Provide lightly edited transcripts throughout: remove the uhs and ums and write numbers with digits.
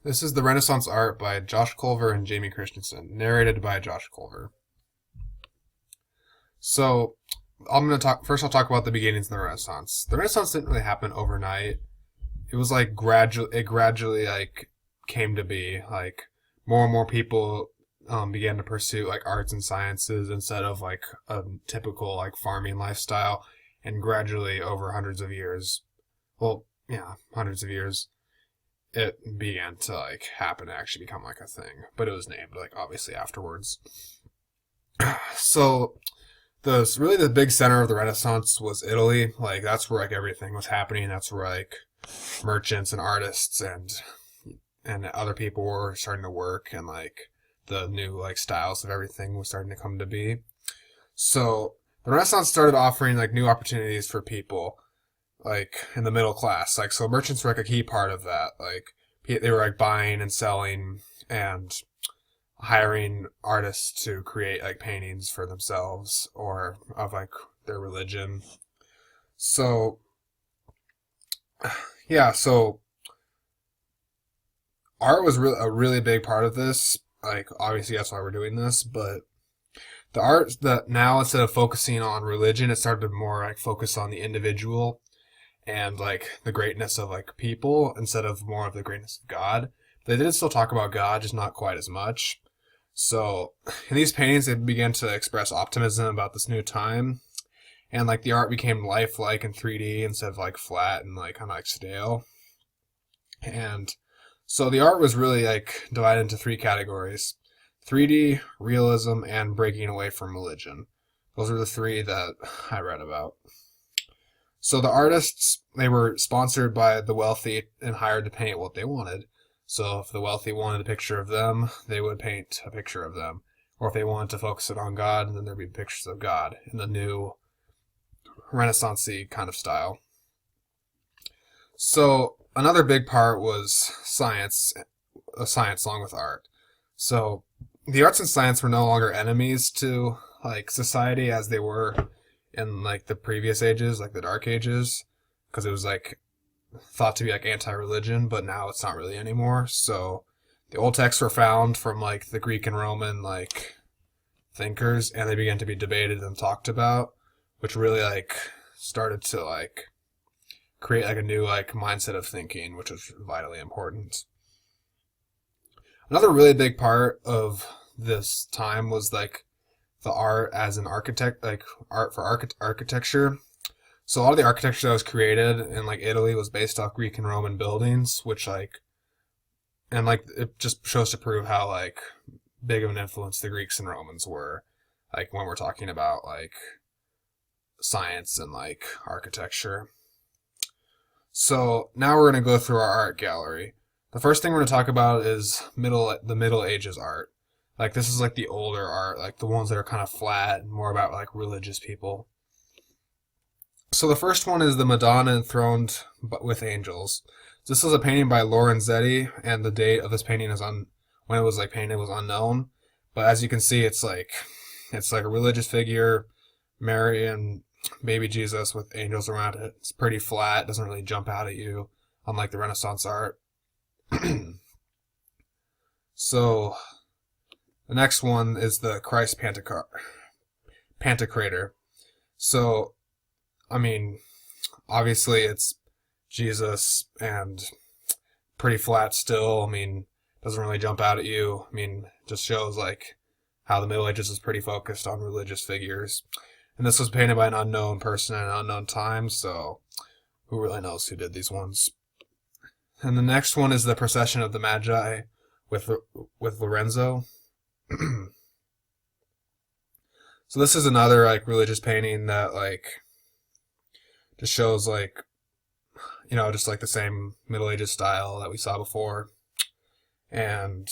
This is The Renaissance Art by Josh Culver and Jamie Christensen, narrated by Josh Culver. So, I'll talk about the beginnings of the Renaissance. The Renaissance didn't really happen overnight. It was like gradually like came to be. Like more and more people began to pursue like arts and sciences instead of like a typical like farming lifestyle, and gradually over hundreds of years, it began to like happen and actually become like a thing. But it was named like obviously afterwards. So the big center of the Renaissance was Italy. Like that's where like everything was happening. That's where like merchants and artists and other people were starting to work, and like the new like styles of everything was starting to come to be. So the Renaissance started offering like new opportunities for people like in the middle class. Like so merchants were like a key part of that. Like they were like buying and selling and hiring artists to create like paintings for themselves or of like their religion. So yeah, so art was a really big part of this. Like obviously that's why we're doing this, but the art that now instead of focusing on religion, it started to more like focus on the individual and like the greatness of like people instead of more of the greatness of God. They did still talk about God, just not quite as much. So in these paintings, they began to express optimism about this new time, and like the art became lifelike in 3D instead of like flat and like kind of like stale. And so the art was really like divided into three categories: 3D, realism, and breaking away from religion. Those are the three that I read about. So the artists, they were sponsored by the wealthy and hired to paint what they wanted. So if the wealthy wanted a picture of them, they would paint a picture of them. Or if they wanted to focus it on God, then there'd be pictures of God in the new Renaissance-y kind of style. So another big part was science along with art. So the arts and science were no longer enemies to like society as they were in like the previous ages, like the Dark Ages, because it was like thought to be like anti-religion, but now it's not really anymore. So the old texts were found from like the Greek and Roman like thinkers, and they began to be debated and talked about, which really like started to like create like a new like mindset of thinking, which was vitally important. Another really big part of this time was like the art as an architect, like art for architecture. So a lot of the architecture that was created in like Italy was based off Greek and Roman buildings, which like, and like it just shows to prove how like big of an influence the Greeks and Romans were, like when we're talking about like science and like architecture. So now we're going to go through our art gallery. The first thing we're going to talk about is the Middle Ages art. Like this is like the older art, like the ones that are kind of flat and more about like religious people. So the first one is the Madonna enthroned with angels. This is a painting by Lorenzetti, and the date of this painting is when it was like painted was unknown. But as you can see, it's like a religious figure, Mary and baby Jesus with angels around it. It's pretty flat, doesn't really jump out at you, unlike the Renaissance art. So the next one is the Christ Pantocrator. So I mean, obviously it's Jesus and pretty flat still. I mean, doesn't really jump out at you. I mean, just shows like how the Middle Ages was pretty focused on religious figures. And this was painted by an unknown person at an unknown time, so who really knows who did these ones. And the next one is the Procession of the Magi with Lorenzo. So this is another like religious painting that like just shows like, you know, just like the same Middle Ages style that we saw before. And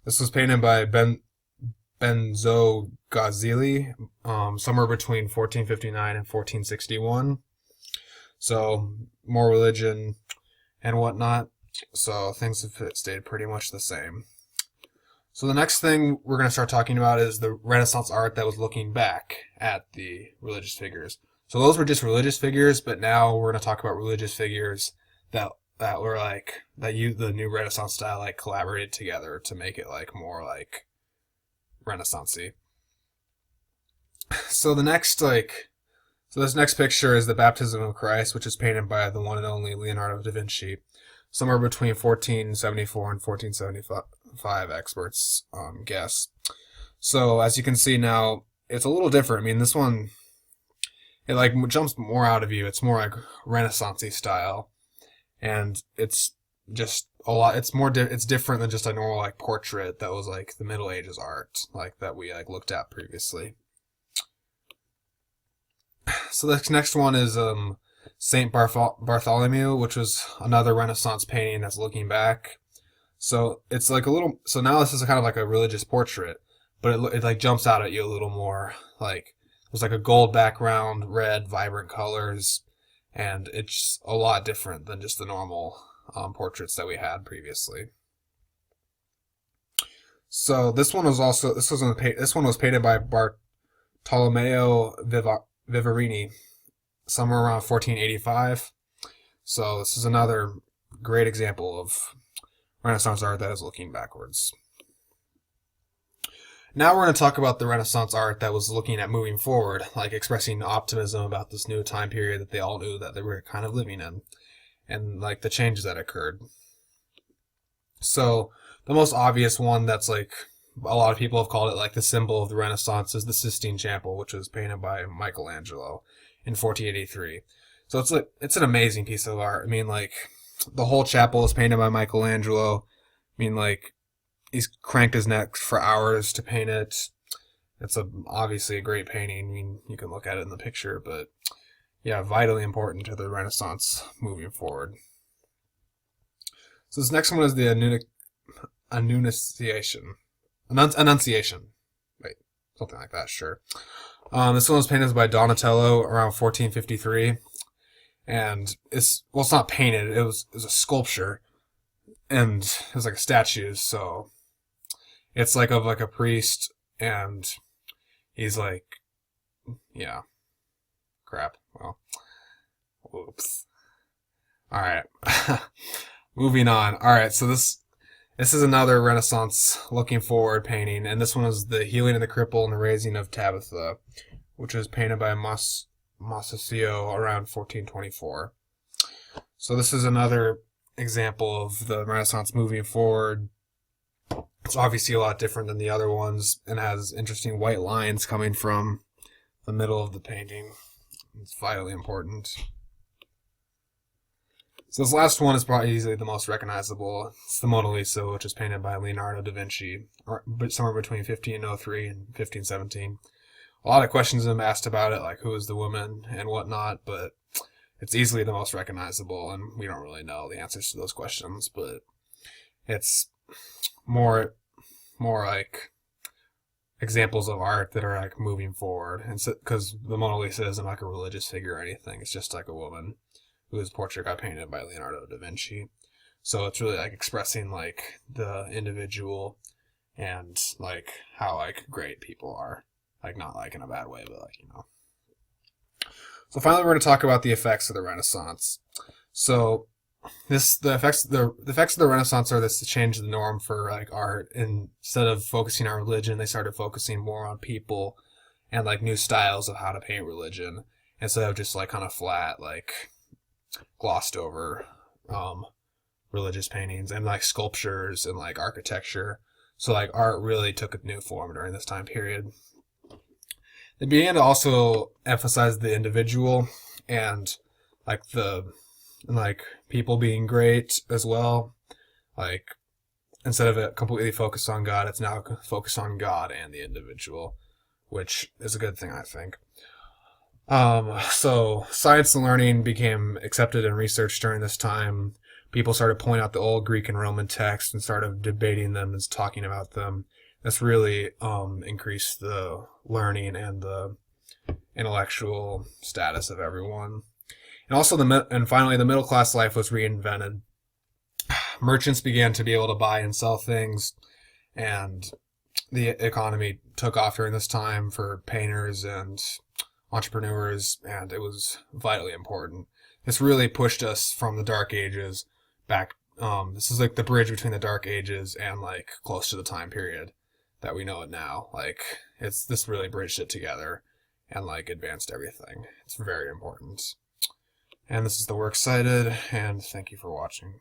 this was painted by Benzo Gazzili, somewhere between 1459 and 1461. So more religion and whatnot. So things have stayed pretty much the same. So the next thing we're going to start talking about is the Renaissance art that was looking back at the religious figures. So those were just religious figures, but now we're going to talk about religious figures that that were like that you the new Renaissance style like collaborated together to make it like more like Renaissance-y. So the next like so this next picture is the Baptism of Christ, which is painted by the one and only Leonardo da Vinci, somewhere between 1474 and 1475, experts guess. So as you can see now, it's a little different. I mean, this one it like jumps more out of you. It's more like Renaissance-y style, and it's just a lot. It's more. It's different than just a normal like portrait that was like the Middle Ages art, like that we like looked at previously. So the next one is Saint Bartholomew, which was another Renaissance painting that's looking back. So it's like a little. So now this is kind of like a religious portrait, but it like jumps out at you a little more. Like there's like a gold background, red, vibrant colors, and it's a lot different than just the normal portraits that we had previously. So this one was painted by Bartolomeo Vivarini, somewhere around 1485. So this is another great example of Renaissance art that is looking backwards. Now we're going to talk about the Renaissance art that was looking at moving forward, like expressing optimism about this new time period that they all knew that they were kind of living in, and like the changes that occurred. So the most obvious one that's like a lot of people have called it like the symbol of the Renaissance is the Sistine Chapel, which was painted by Michelangelo in 1483. So it's an amazing piece of art. I mean, like the whole chapel is painted by Michelangelo. I mean, like he's cranked his neck for hours to paint it. It's obviously a great painting. I mean, you can look at it in the picture, but yeah, vitally important to the Renaissance moving forward. So this next one is the Annunciation. Wait, something like that, sure. This one was painted by Donatello around 1453. And it's not painted, it was a sculpture. And it was like a statue, so it's like of like a priest, and he's like, yeah, crap. Well, whoops. All right, moving on. All right, so this is another Renaissance looking forward painting, and this one is the Healing of the Cripple and the Raising of Tabitha, which was painted by Masaccio around 1424. So this is another example of the Renaissance moving forward. It's obviously a lot different than the other ones and has interesting white lines coming from the middle of the painting. It's vitally important. So this last one is probably easily the most recognizable. It's the Mona Lisa, which is painted by Leonardo da Vinci, somewhere between 1503 and 1517. A lot of questions have been asked about it, like who is the woman and whatnot, but it's easily the most recognizable, and we don't really know the answers to those questions, but it's more like examples of art that are like moving forward, and because the Mona Lisa isn't like a religious figure or anything, it's just like a woman whose portrait got painted by Leonardo da Vinci. So it's really like expressing like the individual and like how like great people are, like not like in a bad way, but like, you know. So finally, we're going to talk about the effects of the Renaissance. So the effects of the Renaissance are this to change the norm for like art. Instead of focusing on religion, they started focusing more on people and like new styles of how to paint religion instead of just like kind of flat, like glossed over religious paintings and like sculptures and like architecture. So like art really took a new form during this time period. They began to also emphasize the individual and like people being great as well. Like instead of it completely focused on God, it's now focused on God and the individual, which is a good thing, I think. So science and learning became accepted and researched during this time. People started pulling out the old Greek and Roman texts and started debating them and talking about them. This really increased the learning and the intellectual status of everyone. And also finally the middle class life was reinvented. Merchants began to be able to buy and sell things, and the economy took off during this time for painters and entrepreneurs, and it was vitally important. This really pushed us from the Dark Ages back. This is like the bridge between the Dark Ages and like close to the time period that we know it now. Like this really bridged it together and like advanced everything. It's very important. And this is the Works Cited, and thank you for watching.